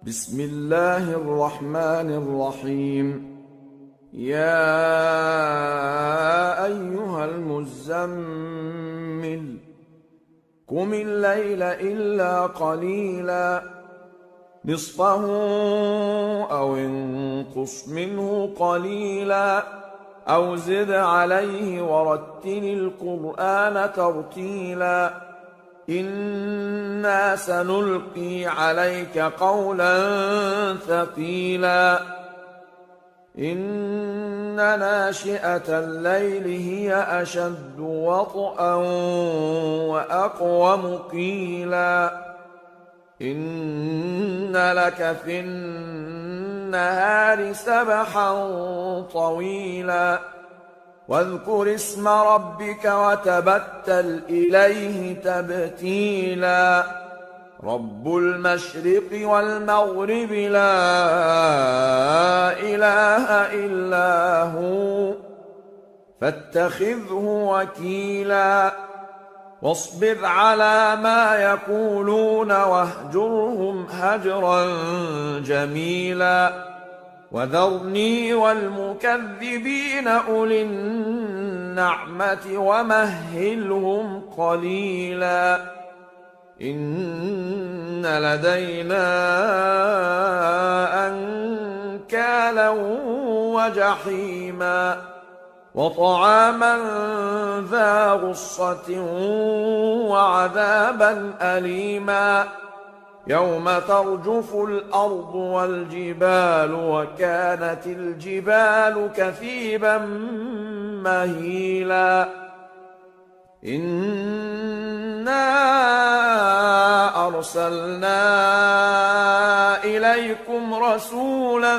بسم الله الرحمن الرحيم. يا أيها المزمل قم الليل إلا قليلا نصفه أو انقص منه قليلا أو زد عليه ورتل القرآن ترتيلا إنا سنلقي عليك قولا ثقيلا إن ناشئة الليل هي أشد وطئا وأقوم قيلا إن لك في النهار سبحا طويلا واذكر اسم ربك وتبتل إليه تبتيلا رب المشرق والمغرب لا إله إلا هو فاتخذه وكيلا واصبر على ما يقولون واهجرهم هجرا جميلا وذرني والمكذبين أولي النعمة ومهلهم قليلا إن لدينا أنكالا وجحيما وطعاما ذا غصة وعذابا أليما يوم ترجف الأرض والجبال وكانت الجبال كثيبا مهيلا إنا أرسلنا إليكم رسولا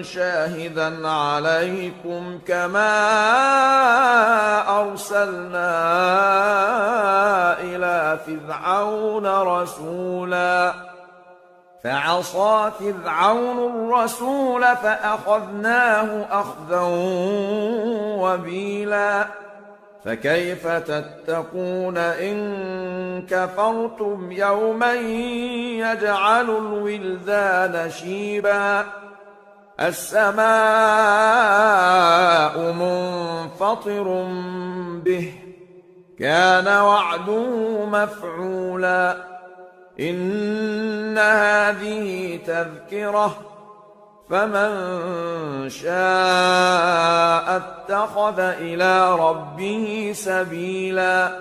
شاهدا عليكم كما أرسلنا إلى فرعون رسولا فعصى فرعون الرسول فأخذناه أخذا وبيلا فكيف تتقون إن كفرتم يوما يجعل الولدان شيبا السماء منفطر به كان وعده مفعولا إن هذه تذكرة فمن شاء اتخذ إلى ربه سبيلا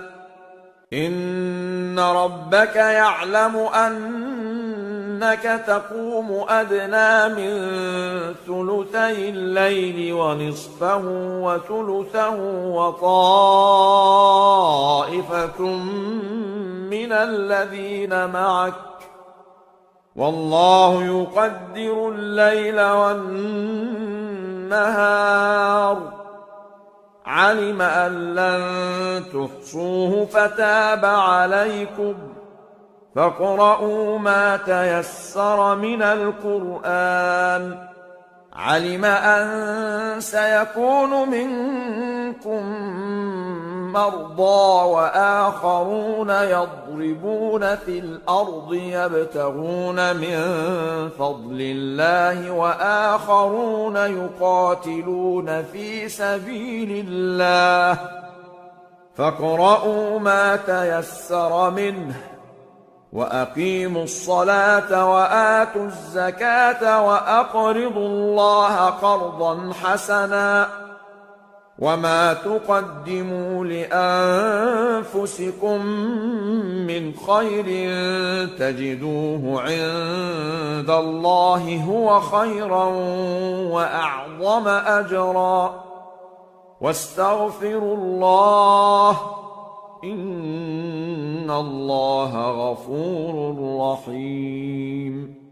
إن ربك يعلم أنك تقوم أدنى من ثلثي الليل ونصفه وثلثه وطائفة من الذين معك والله يقدر الليل والنهار علم أن لن تحصوه فتاب عليكم فاقرؤوا ما تيسر من القرآن علم أن سيكون منكم مرضى وآخرون يضربون في الأرض يبتغون من فضل الله وآخرون يقاتلون في سبيل الله فاقرؤوا ما تيسر منه وأقيموا الصلاة وآتوا الزكاة وأقرضوا الله قرضا حسنا وما تقدموا لأنفسكم من خير تجدوه عند الله هو خيرا وأعظم أجرا واستغفروا الله إن الله غفور رحيم.